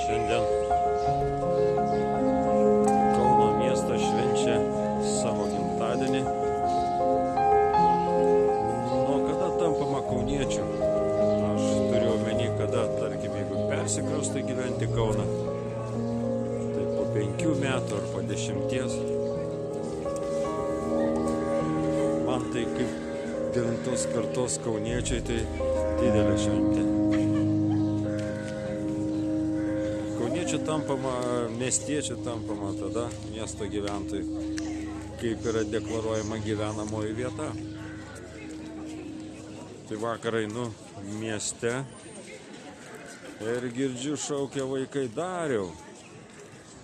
Šiandien Kauno miestas švenčia savo gimtadienį. Nuo kada tampama kauniečiu? Aš turiu omeny, kada, tarkim, jeigu persikraustai gyventi Kauną, tai po 5 metų ar po 10. Man tai kaip 9 kartos kauniečiai tai didelė šventė. Kauniečių tampama, miestiečių tampama tada miesto gyventojai, kaip yra deklaruojama gyvenamoji vieta. Tai vakar einu mieste ir girdžiu šaukia vaikai Dariau.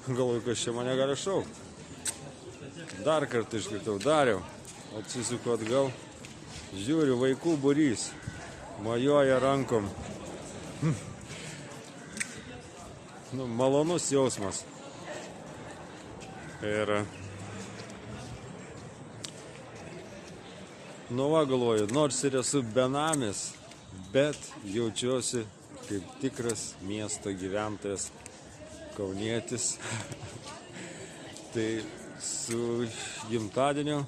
Galvoju, kas čia mane gali šaukti. Dar kartą išgirdau Dariau. Atsisuku atgal. Žiūriu, vaikų būrys. Mojuoja rankom. Malonus jausmas. Ir va galvoju, nors ir esu benamis, bet jaučiuosi kaip tikras miesto gyventojas, kaunietis. Tai su gimtadieniu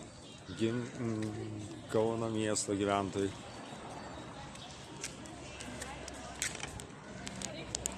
Kauno miesto gyventojai.